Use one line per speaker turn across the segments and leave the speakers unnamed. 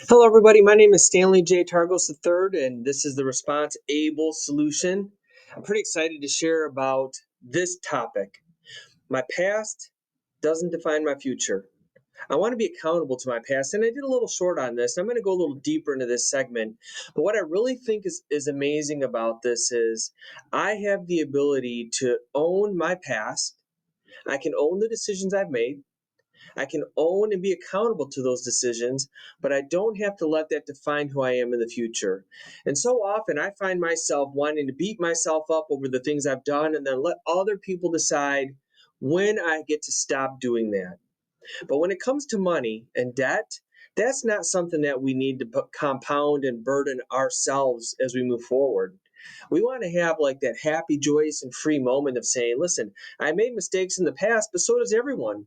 Hello, everybody. My name is Stanley J. Targos III, and this is the Response Able Solution. I'm pretty excited to share about this topic. My past doesn't define my future. I want to be accountable to my past, and I did a little short on this. I'm going to go a little deeper into this segment. But what I really think is amazing about this is I have the ability to own my past. I can own the decisions I've made. I can own and be accountable to those decisions, but I don't have to let that define who I am in the future. And so often I find myself wanting to beat myself up over the things I've done and then let other people decide when I get to stop doing that. But when it comes to money and debt, that's not something that we need to compound and burden ourselves as we move forward. We want to have like that happy, joyous, and free moment of saying, listen, I made mistakes in the past, but so does everyone.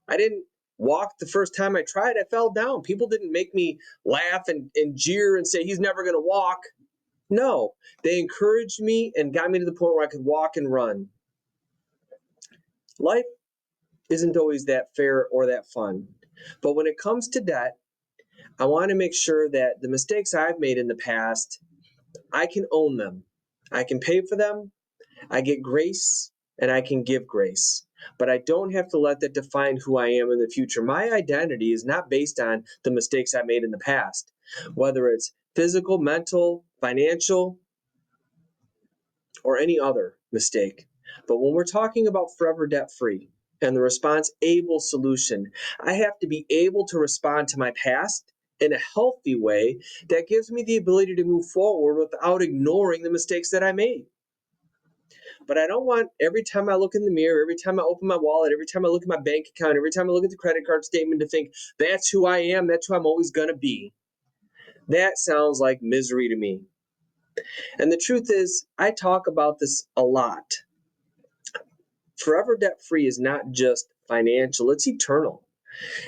I didn't walk the first time I tried. I fell down. People didn't make me laugh and jeer and say, he's never going to walk. No, they encouraged me and got me to the point where I could walk and run. Life isn't always that fair or that fun. But when it comes to debt, I want to make sure that the mistakes I've made in the past, I can own them. I can pay for them. I get grace and I can give grace. But I don't have to let that define who I am in the future. My identity is not based on the mistakes I made in the past, whether it's physical, mental, financial, or any other mistake. But when we're talking about forever debt free and the response able solution, I have to be able to respond to my past in a healthy way that gives me the ability to move forward without ignoring the mistakes that I made. But I don't want every time I look in the mirror, every time I open my wallet, every time I look at my bank account, every time I look at the credit card statement to think, that's who I am, that's who I'm always going to be. That sounds like misery to me. And the truth is, I talk about this a lot. Forever debt free is not just financial, it's eternal.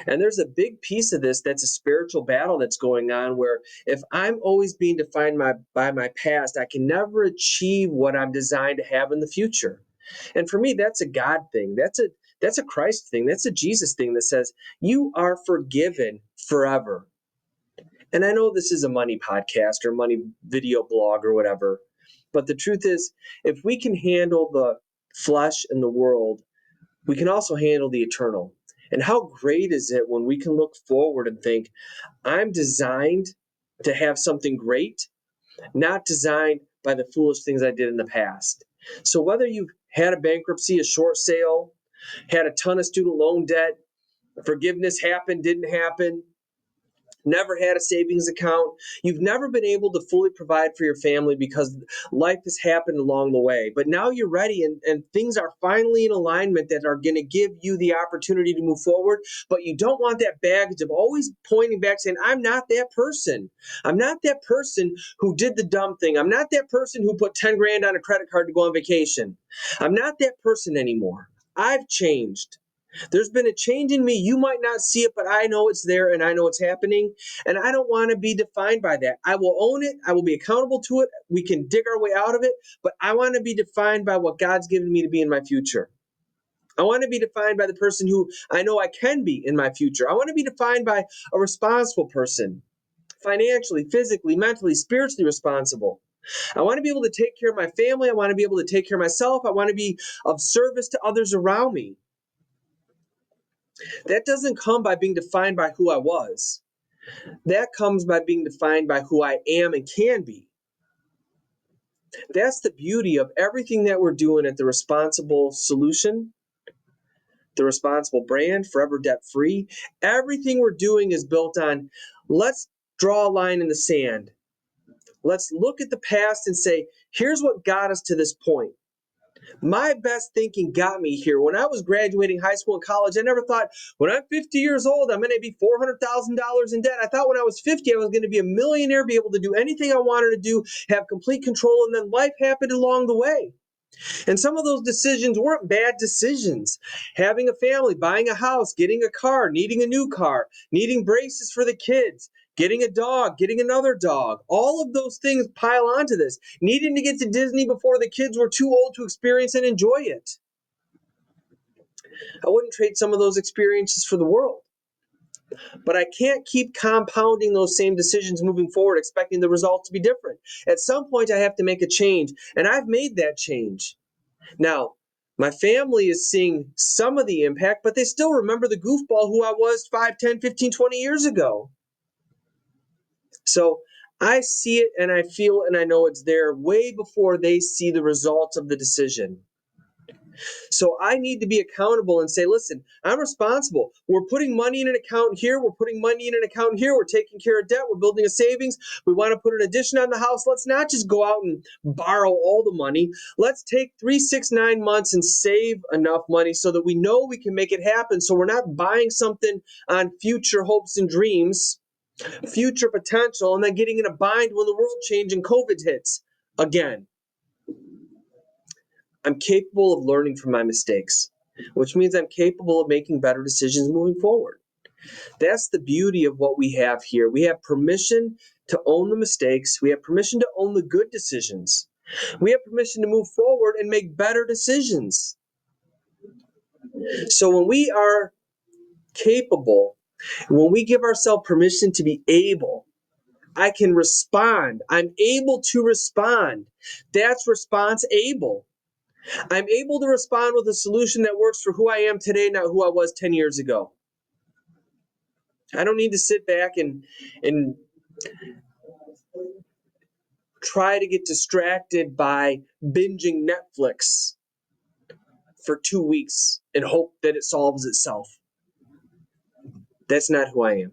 And there's a big piece of this that's a spiritual battle that's going on where if I'm always being defined by my past, I can never achieve what I'm designed to have in the future. And for me, that's a God thing. That's a Christ thing. That's a Jesus thing that says you are forgiven forever. And I know this is a money podcast or money video blog or whatever, but the truth is, if we can handle the flesh and the world, we can also handle the eternal. And how great is it when we can look forward and think, I'm designed to have something great, not designed by the foolish things I did in the past. So whether you had a bankruptcy, a short sale, had a ton of student loan debt, forgiveness happened, didn't happen, never had a savings account, you've never been able to fully provide for your family because life has happened along the way. But now you're ready and things are finally in alignment that are going to give you the opportunity to move forward. But you don't want that baggage of always pointing back saying, I'm not that person. I'm not that person who did the dumb thing. I'm not that person who put 10 grand on a credit card to go on vacation. I'm not that person anymore. I've changed. There's been a change in me. You might not see it, but I know it's there and I know it's happening. And I don't want to be defined by that. I will own it. I will be accountable to it. We can dig our way out of it, but I want to be defined by what God's given me to be in my future. I want to be defined by the person who I know I can be in my future. I want to be defined by a responsible person, financially, physically, mentally, spiritually responsible. I want to be able to take care of my family. I want to be able to take care of myself. I want to be of service to others around me. That doesn't come by being defined by who I was. That comes by being defined by who I am and can be. That's the beauty of everything that we're doing at the Responsible Solution, the Responsible brand, Forever Debt Free. Everything we're doing is built on, let's draw a line in the sand. Let's look at the past and say, here's what got us to this point. My best thinking got me here. When I was graduating high school and college, I never thought, when I'm 50 years old, I'm going to be $400,000 in debt. I thought when I was 50, I was going to be a millionaire, be able to do anything I wanted to do, have complete control, and then life happened along the way. And some of those decisions weren't bad decisions. Having a family, buying a house, getting a car, needing a new car, needing braces for the kids, getting a dog, getting another dog. All of those things pile onto this. Needing to get to Disney before the kids were too old to experience and enjoy it. I wouldn't trade some of those experiences for the world. But I can't keep compounding those same decisions moving forward, expecting the result to be different. At some point, I have to make a change, and I've made that change. Now, my family is seeing some of the impact, but they still remember the goofball who I was 5, 10, 15, 20 years ago. So I see it and I feel and I know it's there way before they see the results of the decision. So I need to be accountable and say, listen, I'm responsible. We're putting money in an account here. We're putting money in an account here. We're taking care of debt. We're building a savings. We want to put an addition on the house. Let's not just go out and borrow all the money. Let's take 3, 6, 9 months and save enough money so that we know we can make it happen. So we're not buying something on future hopes and dreams, future potential, and then getting in a bind when the world changes and COVID hits again. I'm capable of learning from my mistakes, which means I'm capable of making better decisions moving forward. That's the beauty of what we have here. We have permission to own the mistakes. We have permission to own the good decisions. We have permission to move forward and make better decisions. So when we are capable, when we give ourselves permission to be able, I can respond. I'm able to respond. That's response able. I'm able to respond with a solution that works for who I am today, not who I was 10 years ago. I don't need to sit back and try to get distracted by binging Netflix for 2 weeks and hope that it solves itself. That's not who I am.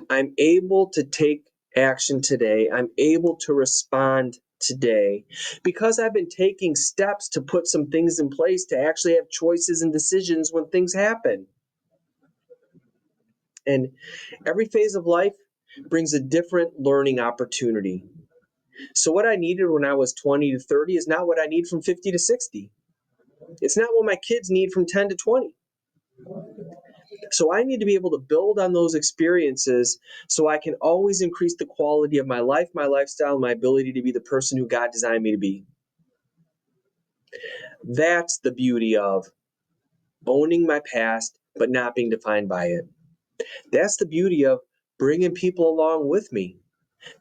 I'm able to take action today. I'm able to respond today because I've been taking steps to put some things in place to actually have choices and decisions when things happen. And every phase of life brings a different learning opportunity. So what I needed when I was 20 to 30 is not what I need from 50 to 60. It's not what my kids need from 10 to 20. So I need to be able to build on those experiences so I can always increase the quality of my life, my lifestyle, my ability to be the person who God designed me to be. That's the beauty of owning my past, but not being defined by it. That's the beauty of bringing people along with me.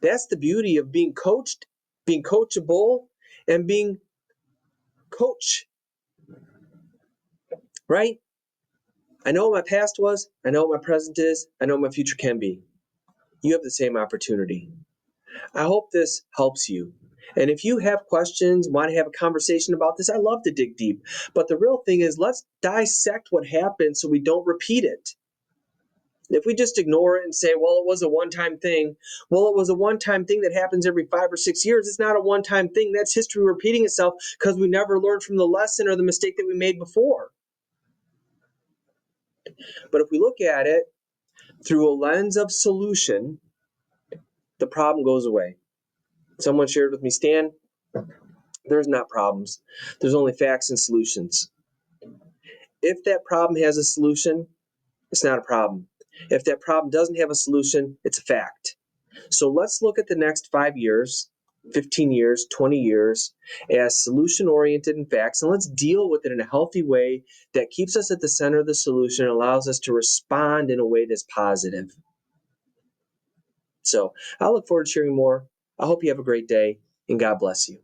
That's the beauty of being coached, being coachable, and being coach, right? I know what my past was. I know what my present is. I know what my future can be. You have the same opportunity. I hope this helps you. And if you have questions, want to have a conversation about this, I love to dig deep. But the real thing is, let's dissect what happened so we don't repeat it. If we just ignore it and say, well, it was a one-time thing, well, it was a one-time thing that happens every 5 or 6 years. It's not a one-time thing. That's history repeating itself because we never learned from the lesson or the mistake that we made before. But if we look at it through a lens of solution, the problem goes away. Someone shared with me, Stan, there's not problems. There's only facts and solutions. If that problem has a solution, it's not a problem. If that problem doesn't have a solution, it's a fact. So let's look at the next 5 years, 15 years, 20 years as solution oriented in facts, and let's deal with it in a healthy way that keeps us at the center of the solution and allows us to respond in a way that's positive. So I look forward to sharing more. I hope you have a great day, and God bless you.